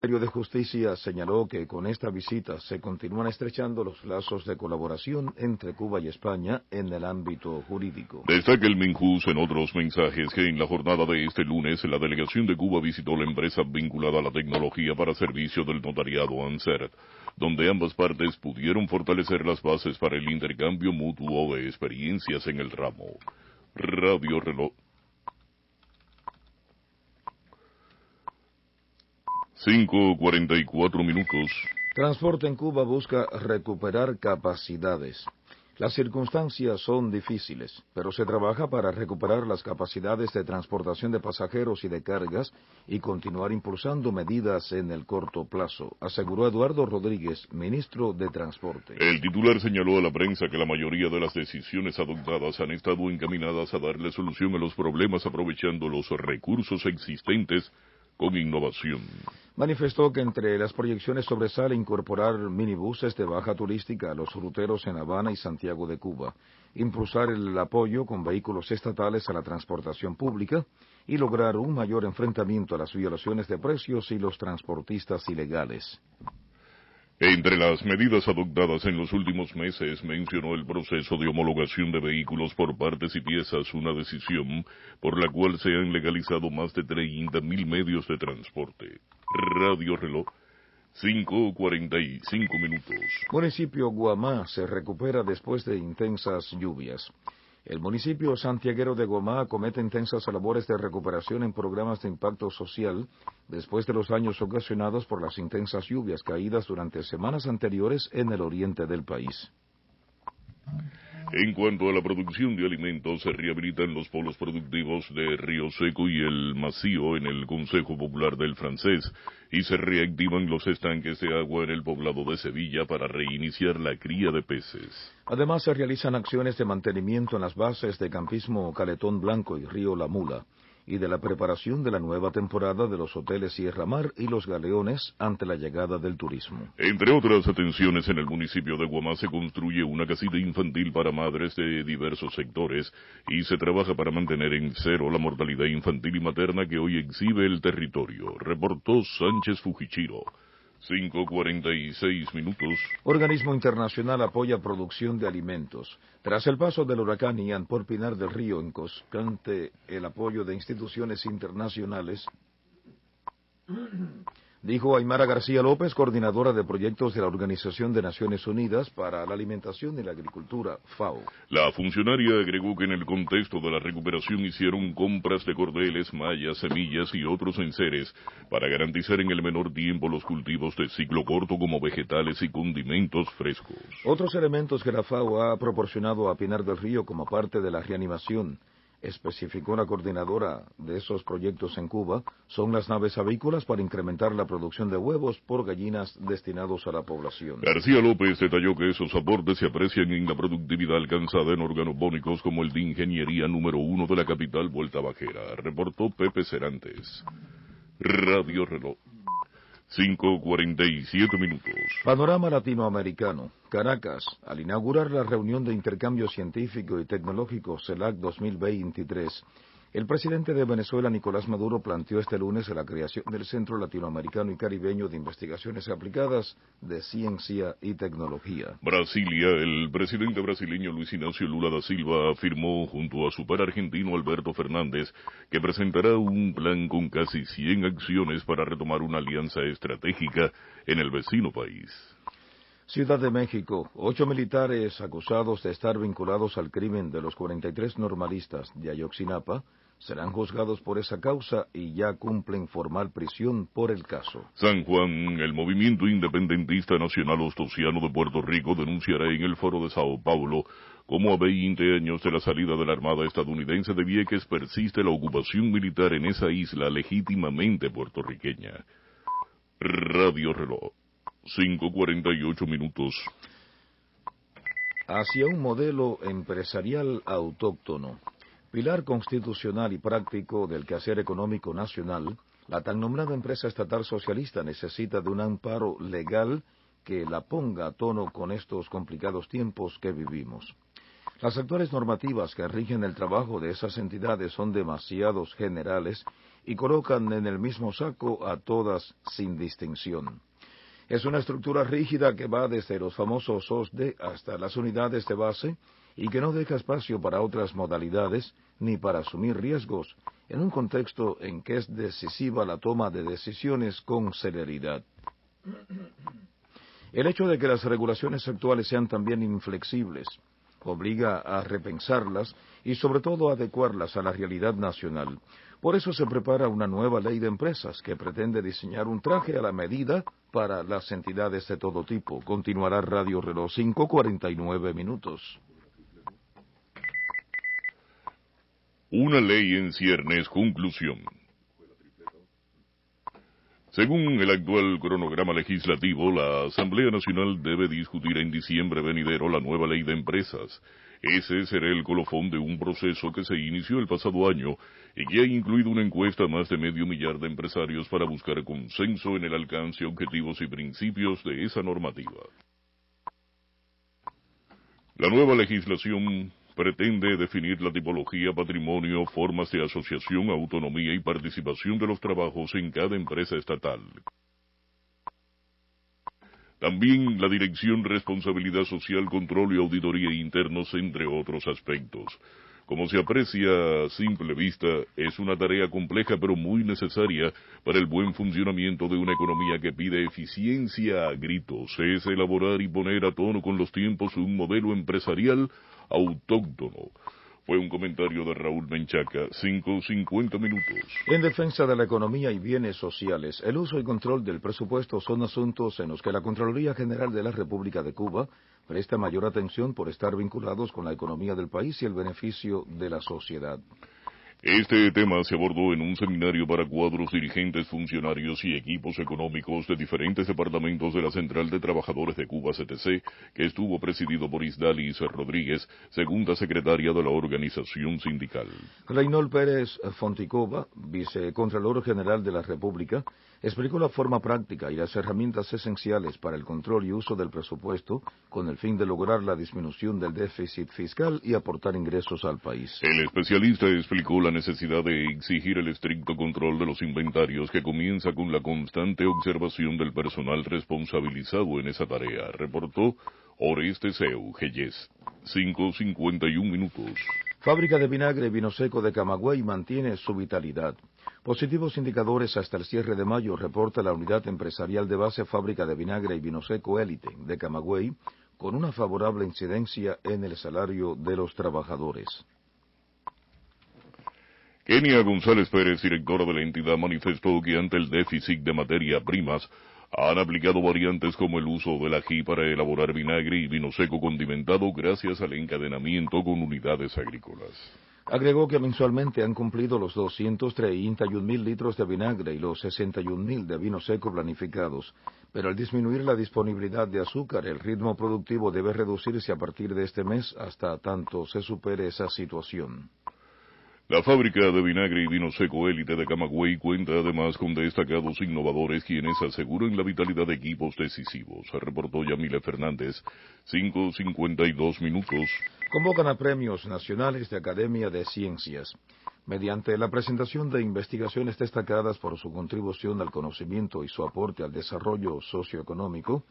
El Ministerio de Justicia señaló que con esta visita se continúan estrechando los lazos de colaboración entre Cuba y España en el ámbito jurídico. Destaca el Minjus en otros mensajes que en la jornada de este lunes la delegación de Cuba visitó la empresa vinculada a la tecnología para servicio del notariado ANSERT, donde ambas partes pudieron fortalecer las bases para el intercambio mutuo de experiencias en el ramo. Radio Reloj. 5:44. Transporte en Cuba busca recuperar capacidades. Las circunstancias son difíciles, pero se trabaja para recuperar las capacidades de transportación de pasajeros y de cargas y continuar impulsando medidas en el corto plazo, aseguró Eduardo Rodríguez, ministro de Transporte. El titular señaló a la prensa que la mayoría de las decisiones adoptadas han estado encaminadas a darle solución a los problemas aprovechando los recursos existentes con innovación. Manifestó que entre las proyecciones sobresale incorporar minibuses de baja turística a los ruteros en Habana y Santiago de Cuba, impulsar el apoyo con vehículos estatales a la transportación pública y lograr un mayor enfrentamiento a las violaciones de precios y los transportistas ilegales. Entre las medidas adoptadas en los últimos meses mencionó el proceso de homologación de vehículos por partes y piezas, una decisión por la cual se han legalizado más de 30.000 medios de transporte. Radio Reloj, 5:45. Municipio Guamá se recupera después de intensas lluvias. El municipio santiaguero de Guamá acomete intensas labores de recuperación en programas de impacto social después de los daños ocasionados por las intensas lluvias caídas durante semanas anteriores en el oriente del país. En cuanto a la producción de alimentos, se rehabilitan los polos productivos de Río Seco y el Macío en el Consejo Popular del Francés y se reactivan los estanques de agua en el poblado de Sevilla para reiniciar la cría de peces. Además, se realizan acciones de mantenimiento en las bases de Campismo Caletón Blanco y Río La Mula y de la preparación de la nueva temporada de los hoteles Sierra Mar y Los Galeones ante la llegada del turismo. Entre otras atenciones, en el municipio de Guamá se construye una casita infantil para madres de diversos sectores y se trabaja para mantener en cero la mortalidad infantil y materna que hoy exhibe el territorio, reportó Sánchez Fujichiro. 5:46. Organismo internacional apoya producción de alimentos. Tras el paso del huracán Ian por Pinar del Río en constante el apoyo de instituciones internacionales, dijo Aymara García López, coordinadora de proyectos de la Organización de Naciones Unidas para la Alimentación y la Agricultura, FAO. La funcionaria agregó que en el contexto de la recuperación hicieron compras de cordeles, mallas, semillas y otros enseres para garantizar en el menor tiempo los cultivos de ciclo corto como vegetales y condimentos frescos. Otros elementos que la FAO ha proporcionado a Pinar del Río como parte de la reanimación, especificó la coordinadora de esos proyectos en Cuba, son las naves avícolas para incrementar la producción de huevos por gallinas destinados a la población. García López detalló que esos aportes se aprecian en la productividad alcanzada en organopónicos como el de ingeniería número 1 de la capital Vuelta Bajera, reportó Pepe Cerantes. Radio Reloj, 5:47. Panorama latinoamericano. Caracas, al inaugurar la reunión de intercambio científico y tecnológico CELAC 2023, el presidente de Venezuela, Nicolás Maduro, planteó este lunes la creación del Centro Latinoamericano y Caribeño de Investigaciones Aplicadas de Ciencia y Tecnología. Brasilia, el presidente brasileño Luis Ignacio Lula da Silva afirmó junto a su par argentino Alberto Fernández que presentará un plan con casi 100 acciones para retomar una alianza estratégica en el vecino país. Ciudad de México, 8 militares acusados de estar vinculados al crimen de los 43 normalistas de Ayotzinapa serán juzgados por esa causa y ya cumplen formal prisión por el caso. San Juan, el movimiento independentista nacional ostosiano de Puerto Rico denunciará en el foro de Sao Paulo cómo a 20 años de la salida de la Armada estadounidense de Vieques persiste la ocupación militar en esa isla legítimamente puertorriqueña. Radio Reloj, 5:48. Hacia un modelo empresarial autóctono, pilar constitucional y práctico del quehacer económico nacional, la tan nombrada empresa estatal socialista necesita de un amparo legal que la ponga a tono con estos complicados tiempos que vivimos. Las actuales normativas que rigen el trabajo de esas entidades son demasiado generales y colocan en el mismo saco a todas sin distinción. Es una estructura rígida que va desde los famosos OSDE hasta las unidades de base y que no deja espacio para otras modalidades ni para asumir riesgos, en un contexto en que es decisiva la toma de decisiones con celeridad. El hecho de que las regulaciones actuales sean también inflexibles obliga a repensarlas y sobre todo a adecuarlas a la realidad nacional. Por eso se prepara una nueva ley de empresas que pretende diseñar un traje a la medida para las entidades de todo tipo. Continuará Radio Reloj 5:49 minutos. Una ley en ciernes, conclusión. Según el actual cronograma legislativo, la Asamblea Nacional debe discutir en diciembre venidero la nueva ley de empresas. Ese será el colofón de un proceso que se inició el pasado año y que ha incluido una encuesta a más de 500,000 de empresarios para buscar consenso en el alcance, objetivos y principios de esa normativa. La nueva legislación pretende definir la tipología, patrimonio, formas de asociación, autonomía y participación de los trabajos en cada empresa estatal. También la dirección, responsabilidad social, control y auditoría internos, entre otros aspectos. Como se aprecia a simple vista, es una tarea compleja pero muy necesaria para el buen funcionamiento de una economía que pide eficiencia a gritos. Es elaborar y poner a tono con los tiempos un modelo empresarial autóctono. Fue un comentario de Raúl Menchaca, 5:50 minutos. En defensa de la economía y bienes sociales, el uso y control del presupuesto son asuntos en los que la Contraloría General de la República de Cuba presta mayor atención por estar vinculados con la economía del país y el beneficio de la sociedad. Este tema se abordó en un seminario para cuadros, dirigentes, funcionarios y equipos económicos de diferentes departamentos de la Central de Trabajadores de Cuba, CTC, que estuvo presidido por Isdalis Rodríguez, segunda secretaria de la organización sindical. Reinhold Pérez Fonticova, vicecontralor general de la República, explicó la forma práctica y las herramientas esenciales para el control y uso del presupuesto con el fin de lograr la disminución del déficit fiscal y aportar ingresos al país. El especialista explicó la necesidad de exigir el estricto control de los inventarios que comienza con la constante observación del personal responsabilizado en esa tarea, reportó Oreste Seu, Geyes, 5:51 minutos. Fábrica de vinagre y vino seco de Camagüey mantiene su vitalidad. Positivos indicadores hasta el cierre de mayo reporta la unidad empresarial de base Fábrica de vinagre y vino seco Élite de Camagüey, con una favorable incidencia en el salario de los trabajadores. Kenia González Pérez, directora de la entidad, manifestó que ante el déficit de materias primas, han aplicado variantes como el uso del ají para elaborar vinagre y vino seco condimentado gracias al encadenamiento con unidades agrícolas. Agregó que mensualmente han cumplido los 231,000 litros de vinagre y los 61,000 de vino seco planificados, pero al disminuir la disponibilidad de azúcar, el ritmo productivo debe reducirse a partir de este mes hasta tanto se supere esa situación. La fábrica de vinagre y vino seco Élite de Camagüey cuenta además con destacados innovadores quienes aseguran la vitalidad de equipos decisivos, reportó Yamile Fernández, 5:52 minutos. Convocan a premios nacionales de Academia de Ciencias. Mediante la presentación de investigaciones destacadas por su contribución al conocimiento y su aporte al desarrollo socioeconómico,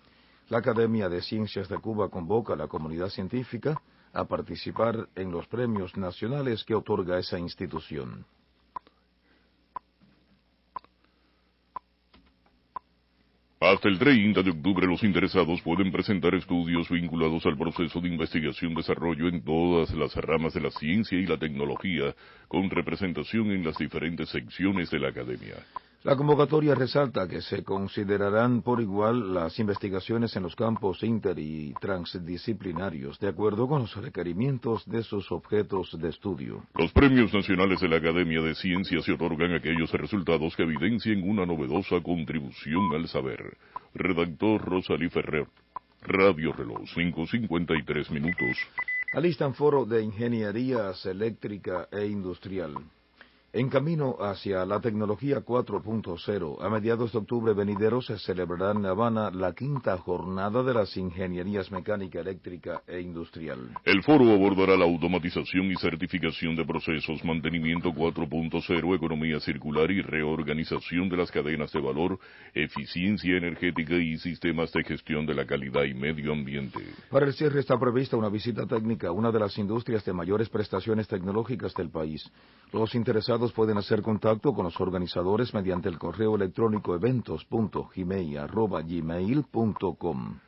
la Academia de Ciencias de Cuba convoca a la comunidad científica a participar en los premios nacionales que otorga esa institución. Hasta el 30 de octubre los interesados pueden presentar estudios vinculados al proceso de investigación-desarrollo en todas las ramas de la ciencia y la tecnología, con representación en las diferentes secciones de la Academia. La convocatoria resalta que se considerarán por igual las investigaciones en los campos inter- y transdisciplinarios, de acuerdo con los requerimientos de sus objetos de estudio. Los premios nacionales de la Academia de Ciencias se otorgan a aquellos resultados que evidencien una novedosa contribución al saber. Redactor Rosalí Ferrer, Radio Reloj, 5:53 minutos. Alistan foro de ingenierías eléctrica e industrial. En camino hacia la tecnología 4.0, a mediados de octubre venidero se celebrará en La Habana la quinta jornada de las ingenierías mecánica, eléctrica e industrial. El foro abordará la automatización y certificación de procesos, mantenimiento 4.0, economía circular y reorganización de las cadenas de valor, eficiencia energética y sistemas de gestión de la calidad y medio ambiente. Para el cierre está prevista una visita técnica a una de las industrias de mayores prestaciones tecnológicas del país. Los interesados pueden hacer contacto con los organizadores mediante el correo electrónico eventos.gimei@gmail.com.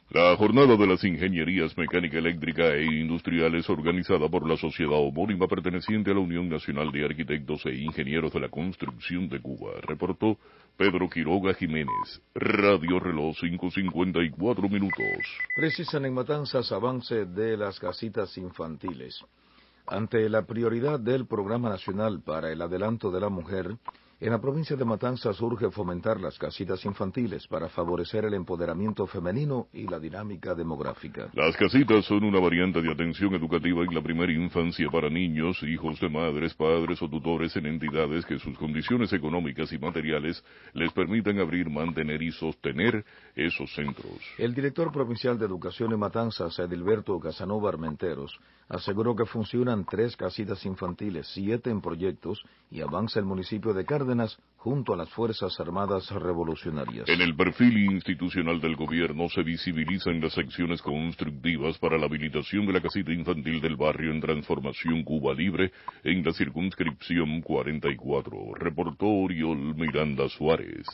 La jornada de las ingenierías mecánica, eléctrica e industrial es organizada por la sociedad homónima perteneciente a la Unión Nacional de Arquitectos e Ingenieros de la Construcción de Cuba, reportó Pedro Quiroga Jiménez. Radio Reloj 5:54 minutos. Precisan en Matanzas avance de las casitas infantiles. Ante la prioridad del Programa Nacional para el Adelanto de la Mujer, en la provincia de Matanzas urge fomentar las casitas infantiles para favorecer el empoderamiento femenino y la dinámica demográfica. Las casitas son una variante de atención educativa en la primera infancia para niños, hijos de madres, padres o tutores en entidades que sus condiciones económicas y materiales les permitan abrir, mantener y sostener esos centros. El director provincial de Educación en Matanzas, Edilberto Casanova Armenteros, aseguró que funcionan 3 casitas infantiles, 7 en proyectos y avanza el municipio de Cárdenas junto a las Fuerzas Armadas Revolucionarias. En el perfil institucional del gobierno se visibilizan las acciones constructivas para la habilitación de la casita infantil del barrio en Transformación Cuba Libre en la circunscripción 44. Reportó Oriol Miranda Suárez.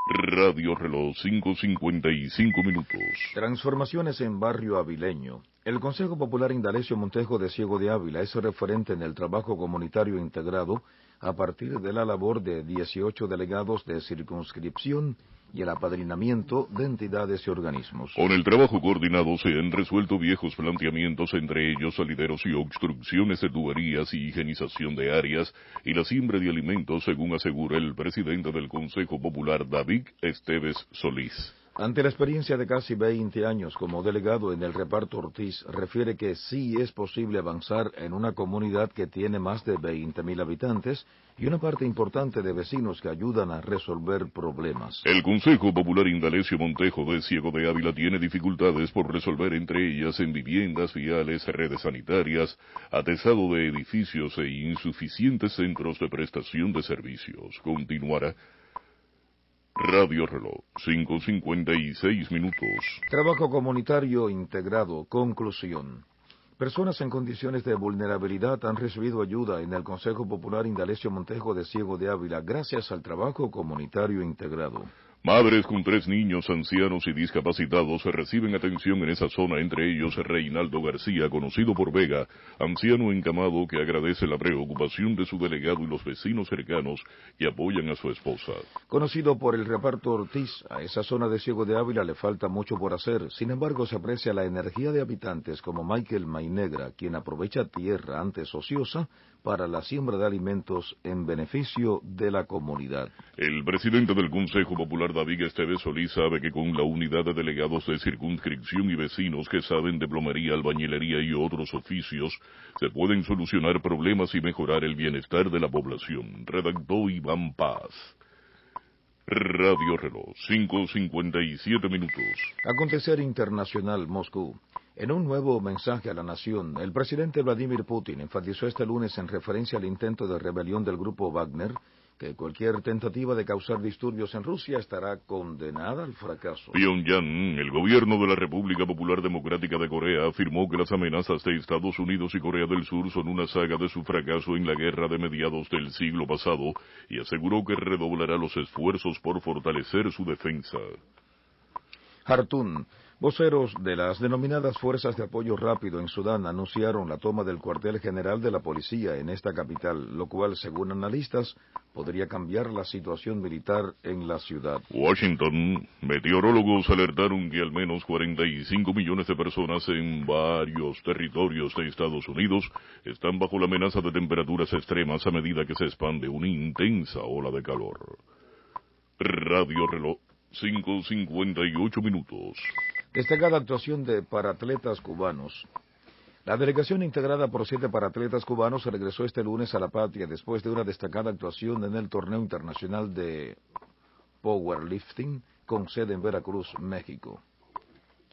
Radio Reloj 5:55 minutos. Transformaciones en barrio avileño. El Consejo Popular Indalecio Montejo de Ciego de Ávila es referente en el trabajo comunitario integrado a partir de la labor de 18 delegados de circunscripción y el apadrinamiento de entidades y organismos. Con el trabajo coordinado se han resuelto viejos planteamientos, entre ellos salideros y obstrucciones de tuberías y higienización de áreas y la siembra de alimentos, según asegura el presidente del Consejo Popular, David Esteves Solís. Ante la experiencia de casi 20 años como delegado en el reparto Ortiz, refiere que sí es posible avanzar en una comunidad que tiene más de 20.000 habitantes y una parte importante de vecinos que ayudan a resolver problemas. El Consejo Popular Indalecio Montejo de Ciego de Ávila tiene dificultades por resolver, entre ellas en viviendas, viales, redes sanitarias, atesado de edificios e insuficientes centros de prestación de servicios. Continuará. Radio Reloj 5:56 minutos. Trabajo comunitario integrado. Conclusión. Personas en condiciones de vulnerabilidad han recibido ayuda en el Consejo Popular Indalecio Montejo de Ciego de Ávila gracias al trabajo comunitario integrado. Madres con 3 niños, ancianos y discapacitados reciben atención en esa zona, entre ellos Reinaldo García, conocido por Vega, anciano encamado que agradece la preocupación de su delegado y los vecinos cercanos que apoyan a su esposa. Conocido por el reparto Ortiz, a esa zona de Ciego de Ávila le falta mucho por hacer. Sin embargo, se aprecia la energía de habitantes como Michael Mainegra, quien aprovecha tierra antes ociosa para la siembra de alimentos en beneficio de la comunidad. El presidente del Consejo Popular, David Esteves Solís, sabe que con la unidad de delegados de circunscripción y vecinos que saben de plomería, albañilería y otros oficios, se pueden solucionar problemas y mejorar el bienestar de la población. Redactó Iván Paz. Radio Reloj 5:57 minutos. Acontecer internacional, Moscú. En un nuevo mensaje a la nación, el presidente Vladimir Putin enfatizó este lunes en referencia al intento de rebelión del grupo Wagner que cualquier tentativa de causar disturbios en Rusia estará condenada al fracaso. Pyongyang, el gobierno de la República Popular Democrática de Corea, afirmó que las amenazas de Estados Unidos y Corea del Sur son una saga de su fracaso en la guerra de mediados del siglo pasado y aseguró que redoblará los esfuerzos por fortalecer su defensa. Jartún. Voceros de las denominadas Fuerzas de Apoyo Rápido en Sudán anunciaron la toma del cuartel general de la policía en esta capital, lo cual, según analistas, podría cambiar la situación militar en la ciudad. Washington. Meteorólogos alertaron que al menos 45 millones de personas en varios territorios de Estados Unidos están bajo la amenaza de temperaturas extremas a medida que se expande una intensa ola de calor. Radio Reloj 5:58 minutos. Destacada actuación de paratletas cubanos. La delegación integrada por 7 paratletas cubanos regresó este lunes a la patria después de una destacada actuación en el torneo internacional de powerlifting con sede en Veracruz, México.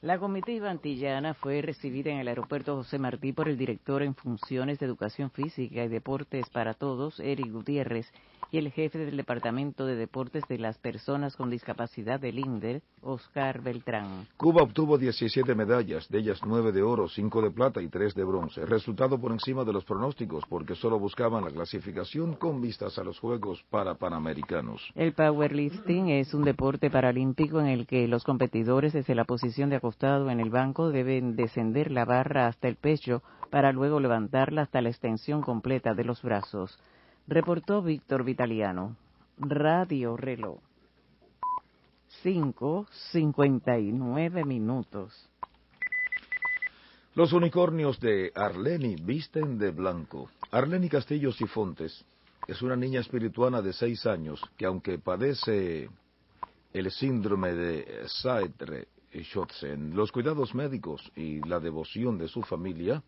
La comitiva antillana fue recibida en el aeropuerto José Martí por el director en funciones de Educación Física y Deportes para Todos, Eric Gutiérrez, y el jefe del Departamento de Deportes de las Personas con Discapacidad del INDER, Oscar Beltrán. Cuba obtuvo 17 medallas, de ellas 9 de oro, 5 de plata y 3 de bronce, resultado por encima de los pronósticos porque solo buscaban la clasificación con vistas a los Juegos Panamericanos. El powerlifting es un deporte paralímpico en el que los competidores desde la posición de acostado en el banco deben descender la barra hasta el pecho para luego levantarla hasta la extensión completa de los brazos. Reportó Víctor Vitaliano. Radio Reloj. 5:59 minutos. Los unicornios de Arleni visten de blanco. Arleni Castillo Sifontes es una niña espirituana de 6 años que, aunque padece el síndrome de Sayre-Schultzen, los cuidados médicos y la devoción de su familia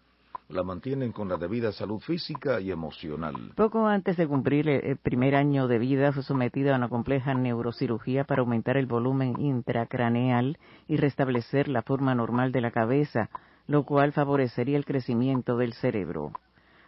la mantienen con la debida salud física y emocional. Poco antes de cumplir el primer año de vida, fue sometida a una compleja neurocirugía para aumentar el volumen intracraneal y restablecer la forma normal de la cabeza, lo cual favorecería el crecimiento del cerebro.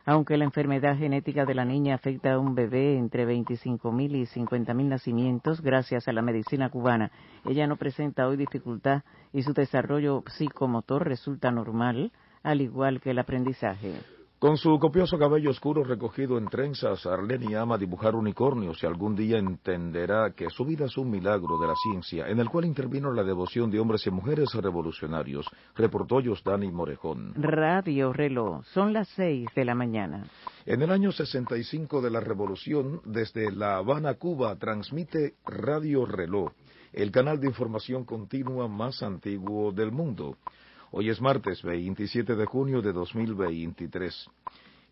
Aunque la enfermedad genética de la niña afecta a un bebé entre 25.000 y 50.000 nacimientos, gracias a la medicina cubana, ella no presenta hoy dificultad y su desarrollo psicomotor resulta normal, al igual que el aprendizaje. Con su copioso cabello oscuro recogido en trenzas, Arleni ama dibujar unicornios y algún día entenderá que su vida es un milagro de la ciencia, en el cual intervino la devoción de hombres y mujeres revolucionarios, reportó Yosdani Morejón. Radio Reloj, son las 6 de la mañana. En el año 65 de la Revolución, desde La Habana, Cuba, transmite Radio Reloj, el canal de información continua más antiguo del mundo. Hoy es martes 27 de junio de 2023.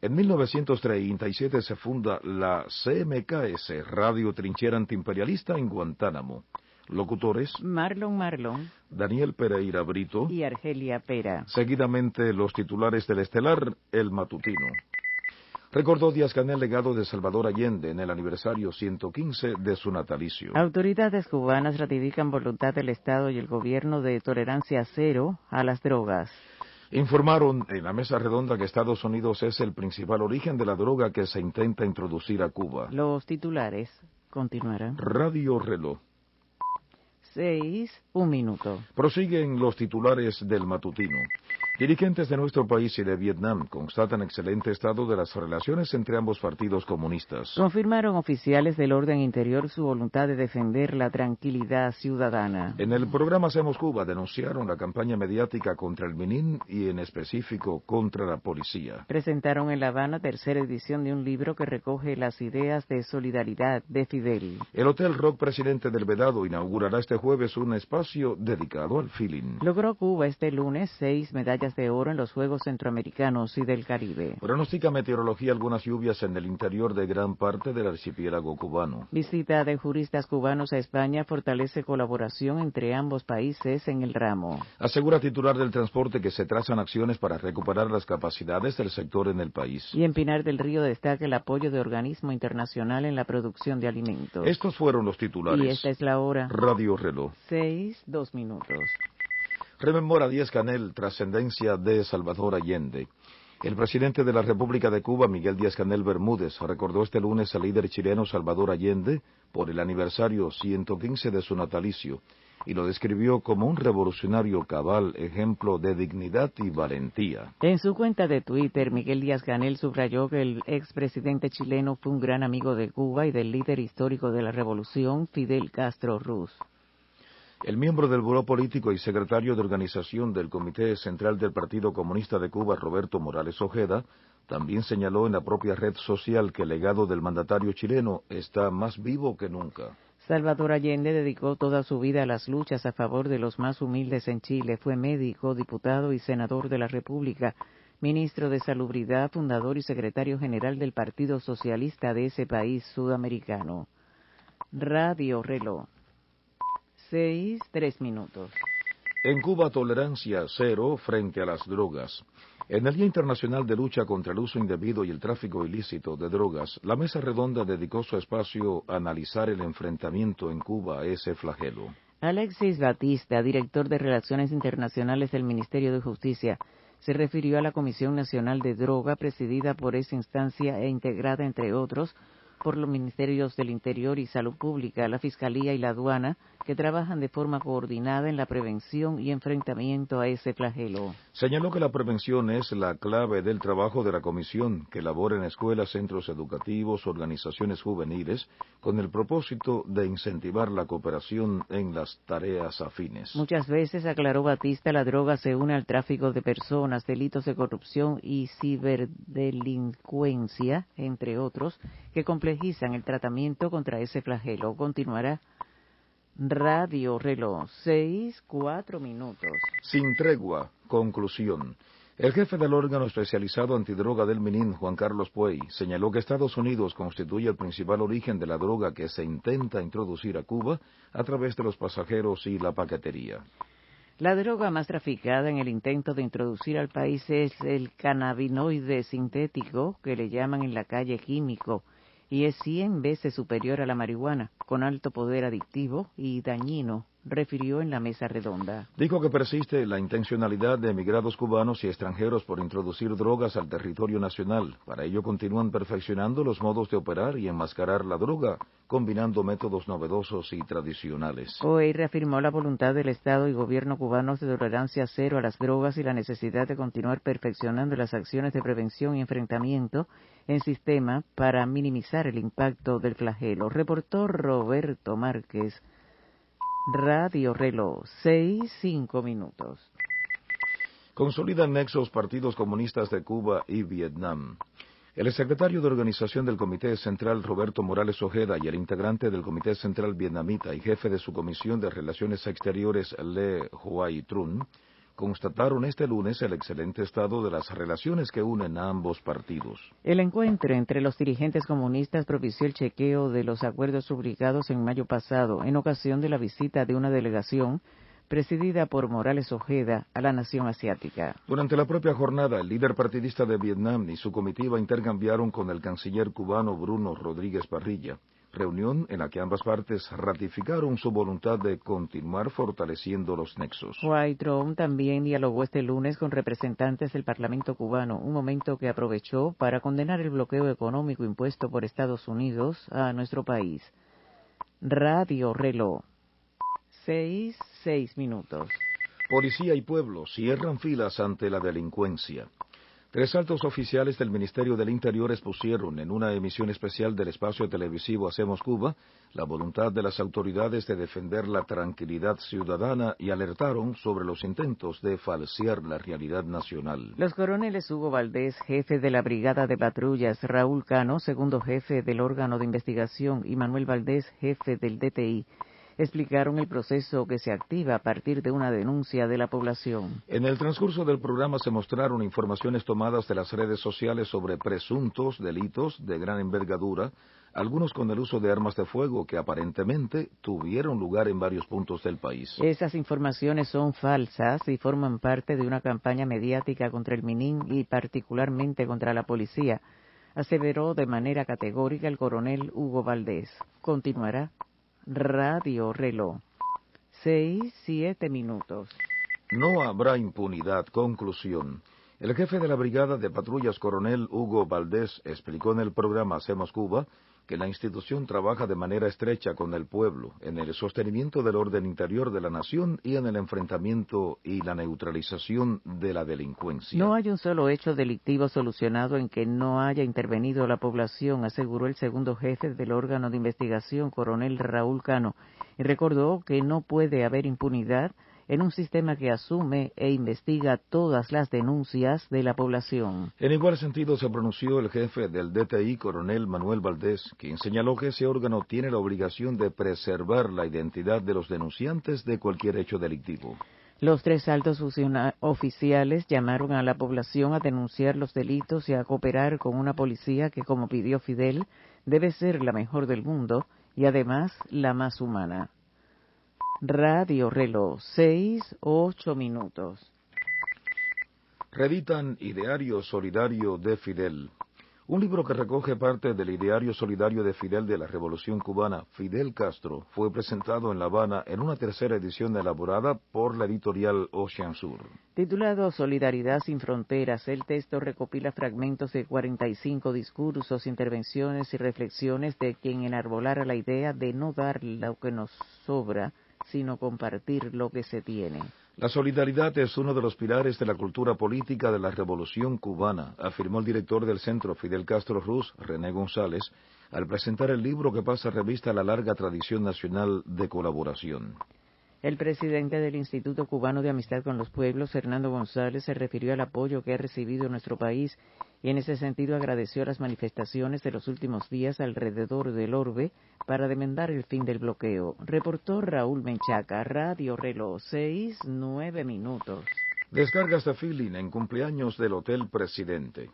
En 1937 se funda la CMKS, Radio Trinchera Antiimperialista en Guantánamo. Locutores: Marlon, Daniel Pereira Brito y Argelia Pera. Seguidamente los titulares del estelar, el matutino. Recordó Díaz-Canel legado de Salvador Allende en el aniversario 115 de su natalicio. Autoridades cubanas ratifican voluntad del Estado y el gobierno de tolerancia cero a las drogas. Informaron en la mesa redonda que Estados Unidos es el principal origen de la droga que se intenta introducir a Cuba. Los titulares continuarán. Radio Reloj. 6, 1 minuto. Prosiguen los titulares del matutino. Dirigentes de nuestro país y de Vietnam constatan excelente estado de las relaciones entre ambos partidos comunistas. Confirmaron oficiales del orden interior su voluntad de defender la tranquilidad ciudadana. En el programa Hacemos Cuba denunciaron la campaña mediática contra el Minin y en específico contra la policía. Presentaron en La Habana tercera edición de un libro que recoge las ideas de solidaridad de Fidel. El Hotel Rock Presidente del Vedado inaugurará este jueves un espacio dedicado al feeling. Logró Cuba este lunes 6 medallas de oro en los Juegos Centroamericanos y del Caribe. Pronostica meteorología algunas lluvias en el interior de gran parte del archipiélago cubano. Visita de juristas cubanos a España fortalece colaboración entre ambos países en el ramo. Asegura titular del transporte que se trazan acciones para recuperar las capacidades del sector en el país. Y en Pinar del Río destaca el apoyo de organismo internacional en la producción de alimentos. Estos fueron los titulares. Y esta es la hora. Radio Reloj. 6, 2 minutos. Rememora Díaz-Canel trascendencia de Salvador Allende. El presidente de la República de Cuba, Miguel Díaz-Canel Bermúdez, recordó este lunes al líder chileno Salvador Allende por el aniversario 115 de su natalicio y lo describió como un revolucionario cabal, ejemplo de dignidad y valentía. En su cuenta de Twitter, Miguel Díaz-Canel subrayó que el expresidente chileno fue un gran amigo de Cuba y del líder histórico de la revolución, Fidel Castro Ruz. El miembro del Buró Político y secretario de organización del Comité Central del Partido Comunista de Cuba, Roberto Morales Ojeda, también señaló en la propia red social que el legado del mandatario chileno está más vivo que nunca. Salvador Allende dedicó toda su vida a las luchas a favor de los más humildes en Chile. Fue médico, diputado y senador de la República, ministro de Salubridad, fundador y secretario general del Partido Socialista de ese país sudamericano. Radio Reloj. 6, 3 minutos. En Cuba, tolerancia cero frente a las drogas. En el Día Internacional de Lucha contra el Uso Indebido y el Tráfico Ilícito de Drogas, la Mesa Redonda dedicó su espacio a analizar el enfrentamiento en Cuba a ese flagelo. Alexis Batista, director de Relaciones Internacionales del Ministerio de Justicia, se refirió a la Comisión Nacional de Droga, presidida por esa instancia e integrada, entre otros, por los Ministerios del Interior y Salud Pública, la Fiscalía y la Aduana, que trabajan de forma coordinada en la prevención y enfrentamiento a ese flagelo. Señaló que la prevención es la clave del trabajo de la comisión, que labora en escuelas, centros educativos, organizaciones juveniles, con el propósito de incentivar la cooperación en las tareas afines. Muchas veces, aclaró Batista, la droga se une al tráfico de personas, delitos de corrupción y ciberdelincuencia, entre otros, que complejizan el tratamiento contra ese flagelo. Continuará. Radio Reloj, 6:04. Sin tregua. Conclusión. El jefe del órgano especializado antidroga del MININ, Juan Carlos Puey, señaló que Estados Unidos constituye el principal origen de la droga que se intenta introducir a Cuba a través de los pasajeros y la paquetería. La droga más traficada en el intento de introducir al país es el cannabinoide sintético, que le llaman en la calle químico, y es 100 veces superior a la marihuana, con alto poder adictivo y dañino, refirió en la mesa redonda. Dijo que persiste la intencionalidad de emigrados cubanos y extranjeros por introducir drogas al territorio nacional. Para ello continúan perfeccionando los modos de operar y enmascarar la droga, combinando métodos novedosos y tradicionales. Puey reafirmó la voluntad del Estado y gobierno cubanos de tolerancia cero a las drogas y la necesidad de continuar perfeccionando las acciones de prevención y enfrentamiento en sistema para minimizar el impacto del flagelo. Reportó Roberto Márquez. Radio Reloj, 6:05. Consolidan nexos partidos comunistas de Cuba y Vietnam. El secretario de organización del Comité Central, Roberto Morales Ojeda, y el integrante del Comité Central vietnamita y jefe de su Comisión de Relaciones Exteriores, Le Hoai Trung, constataron este lunes el excelente estado de las relaciones que unen a ambos partidos. El encuentro entre los dirigentes comunistas propició el chequeo de los acuerdos publicados en mayo pasado, en ocasión de la visita de una delegación presidida por Morales Ojeda a la nación asiática. Durante la propia jornada, el líder partidista de Vietnam y su comitiva intercambiaron con el canciller cubano Bruno Rodríguez Parrilla, reunión en la que ambas partes ratificaron su voluntad de continuar fortaleciendo los nexos. Hoai Trung también dialogó este lunes con representantes del Parlamento cubano, un momento que aprovechó para condenar el bloqueo económico impuesto por Estados Unidos a nuestro país. Radio Reloj, 6:06. Policía y pueblo cierran filas ante la delincuencia. 3 altos oficiales del Ministerio del Interior expusieron en una emisión especial del espacio televisivo Hacemos Cuba la voluntad de las autoridades de defender la tranquilidad ciudadana y alertaron sobre los intentos de falsear la realidad nacional. Los coroneles Hugo Valdés, jefe de la Brigada de Patrullas, Raúl Cano, segundo jefe del órgano de investigación, y Manuel Valdés, jefe del DTI, explicaron el proceso que se activa a partir de una denuncia de la población. En el transcurso del programa se mostraron informaciones tomadas de las redes sociales sobre presuntos delitos de gran envergadura, algunos con el uso de armas de fuego que aparentemente tuvieron lugar en varios puntos del país. Esas informaciones son falsas y forman parte de una campaña mediática contra el MININ y particularmente contra la policía, aseveró de manera categórica el coronel Hugo Valdés. Continuará. Radio Reloj, 6:07. No habrá impunidad. Conclusión. El jefe de la Brigada de Patrullas, coronel Hugo Valdés, explicó en el programa Hacemos Cuba que la institución trabaja de manera estrecha con el pueblo en el sostenimiento del orden interior de la nación y en el enfrentamiento y la neutralización de la delincuencia. No hay un solo hecho delictivo solucionado en que no haya intervenido la población, aseguró el segundo jefe del órgano de investigación, coronel Raúl Cano, y recordó que no puede haber impunidad en un sistema que asume e investiga todas las denuncias de la población. En igual sentido se pronunció el jefe del DTI, coronel Manuel Valdés, quien señaló que ese órgano tiene la obligación de preservar la identidad de los denunciantes de cualquier hecho delictivo. Los 3 altos oficiales llamaron a la población a denunciar los delitos y a cooperar con una policía que, como pidió Fidel, debe ser la mejor del mundo y además la más humana. Radio Reloj, 6:08. Reeditan Ideario Solidario de Fidel. Un libro que recoge parte del ideario solidario de Fidel de la Revolución Cubana, Fidel Castro, fue presentado en La Habana en una tercera edición elaborada por la editorial Ocean Sur. Titulado Solidaridad sin Fronteras, el texto recopila fragmentos de 45 discursos, intervenciones y reflexiones de quien enarbolara la idea de no dar lo que nos sobra, sino compartir lo que se tiene. La solidaridad es uno de los pilares de la cultura política de la Revolución Cubana, afirmó el director del Centro Fidel Castro Ruz, René González, al presentar el libro que pasa revista a la larga tradición nacional de colaboración. El presidente del Instituto Cubano de Amistad con los Pueblos, Fernando González, se refirió al apoyo que ha recibido nuestro país y en ese sentido agradeció las manifestaciones de los últimos días alrededor del orbe para demandar el fin del bloqueo. Reportó Raúl Menchaca, Radio Reloj, 6:09. Descargas de feeling en cumpleaños del Hotel Presidente.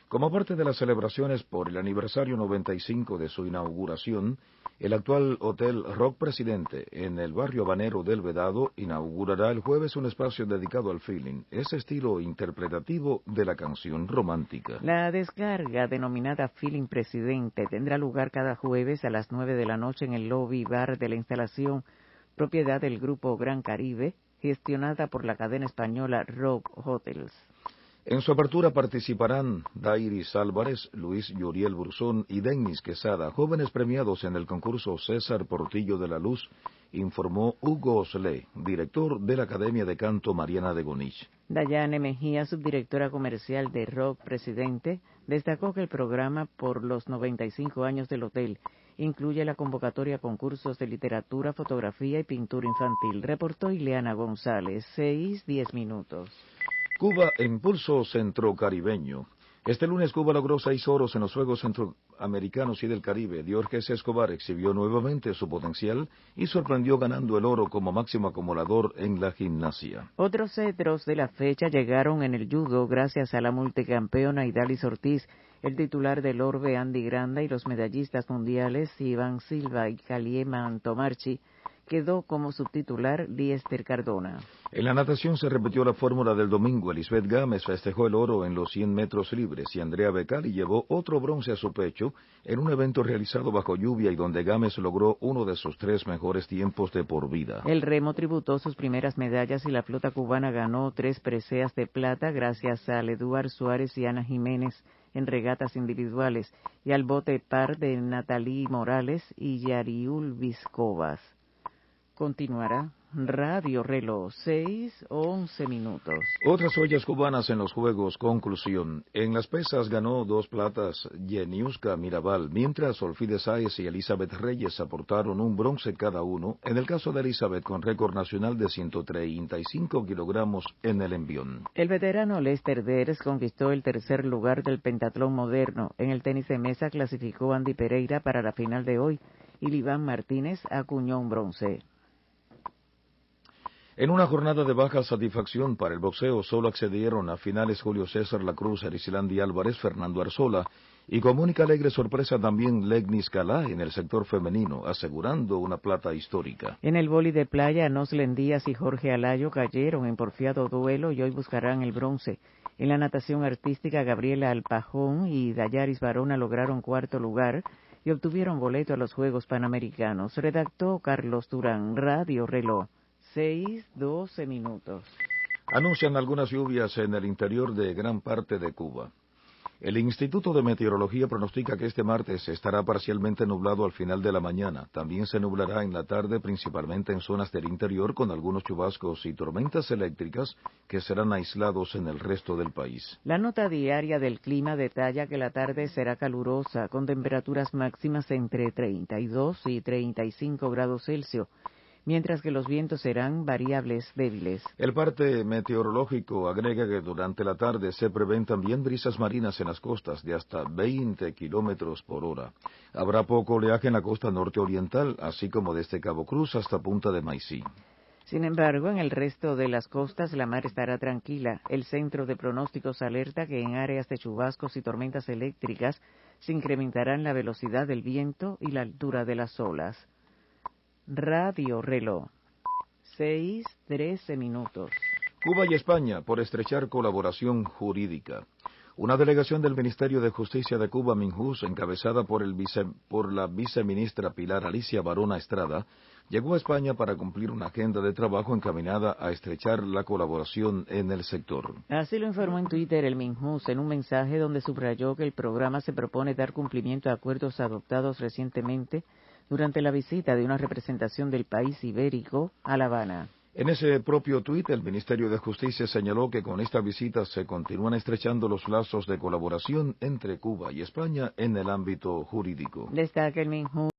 Como parte de las celebraciones por el aniversario 95 de su inauguración, el actual Hotel Rock Presidente en el barrio habanero del Vedado inaugurará el jueves un espacio dedicado al feeling, ese estilo interpretativo de la canción romántica. La descarga denominada Feeling Presidente tendrá lugar cada jueves a las 9 de la noche en el lobby bar de la instalación, propiedad del Grupo Gran Caribe, gestionada por la cadena española Rock Hotels. En su apertura participarán Dairis Álvarez, Luis Yuriel Burzón y Denis Quesada, jóvenes premiados en el concurso César Portillo de la Luz, informó Hugo Oslé, director de la Academia de Canto Mariana de Gonich. Dayane Mejía, subdirectora comercial de Rock Presidente, destacó que el programa por los 95 años del hotel incluye la convocatoria a concursos de literatura, fotografía y pintura infantil. Reportó Ileana González, 6:10. Cuba en pulso centrocaribeño. Este lunes Cuba logró 6 oros en los Juegos Centroamericanos y del Caribe. Diórgenes Escobar exhibió nuevamente su potencial y sorprendió ganando el oro como máximo acumulador en la gimnasia. Otros cetros de la fecha llegaron en el judo gracias a la multicampeona Idalis Ortiz, el titular del Orbe Andy Granda y los medallistas mundiales Iván Silva y Caliema Antomarchi. Quedó como subtitular Liester Cardona. En la natación se repitió la fórmula del domingo. Elisbeth Gámez festejó el oro en los 100 metros libres y Andrea Becali llevó otro bronce a su pecho en un evento realizado bajo lluvia y donde Gámez logró uno de sus 3 mejores tiempos de por vida. El remo tributó sus primeras medallas y la flota cubana ganó 3 preseas de plata gracias a Eduard Suárez y Ana Jiménez en regatas individuales y al bote par de Natalí Morales y Yariul Viscovas. Continuará Radio Reloj, 6:11. Otras joyas cubanas en los Juegos, conclusión. En las pesas ganó 2 platas Yeniuska Mirabal, mientras Solfide Sáez y Elizabeth Reyes aportaron un bronce cada uno, en el caso de Elizabeth con récord nacional de 135 kilogramos en el envión. El veterano Lester Deres conquistó el tercer lugar del pentatlón moderno. En el tenis de mesa clasificó Andy Pereira para la final de hoy y Liván Martínez acuñó un bronce. En una jornada de baja satisfacción para el boxeo, solo accedieron a finales Julio César La Cruz, Erisilandi Álvarez, Fernando Arzola y con única alegre sorpresa también Legnis Calá en el sector femenino, asegurando una plata histórica. En el vóley de playa, Noslen Díaz y Jorge Alayo cayeron en porfiado duelo y hoy buscarán el bronce. En la natación artística, Gabriela Alpajón y Dayaris Barona lograron 4º lugar y obtuvieron boleto a los Juegos Panamericanos. Redactó Carlos Durán, Radio Reloj. 6:12. Anuncian algunas lluvias en el interior de gran parte de Cuba. El Instituto de Meteorología pronostica que este martes estará parcialmente nublado al final de la mañana. También se nublará en la tarde, principalmente en zonas del interior, con algunos chubascos y tormentas eléctricas que serán aislados en el resto del país. La nota diaria del clima detalla que la tarde será calurosa, con temperaturas máximas entre 32 y 35 grados Celsius. Mientras que los vientos serán variables débiles. El parte meteorológico agrega que durante la tarde se prevén también brisas marinas en las costas de hasta 20 kilómetros por hora. Habrá poco oleaje en la costa norte oriental, así como desde Cabo Cruz hasta Punta de Maicí. Sin embargo, en el resto de las costas la mar estará tranquila. El Centro de Pronósticos alerta que en áreas de chubascos y tormentas eléctricas se incrementarán la velocidad del viento y la altura de las olas. Radio Reloj, 6:13. Cuba y España por estrechar colaboración jurídica. Una delegación del Ministerio de Justicia de Cuba, Minjust, encabezada por la viceministra Pilar Alicia Barona Estrada, llegó a España para cumplir una agenda de trabajo encaminada a estrechar la colaboración en el sector. Así lo informó en Twitter el Minjust en un mensaje donde subrayó que el programa se propone dar cumplimiento a acuerdos adoptados recientemente durante la visita de una representación del país ibérico a La Habana. En ese propio tuit, el Ministerio de Justicia señaló que con esta visita se continúan estrechando los lazos de colaboración entre Cuba y España en el ámbito jurídico. Destaca el Minjust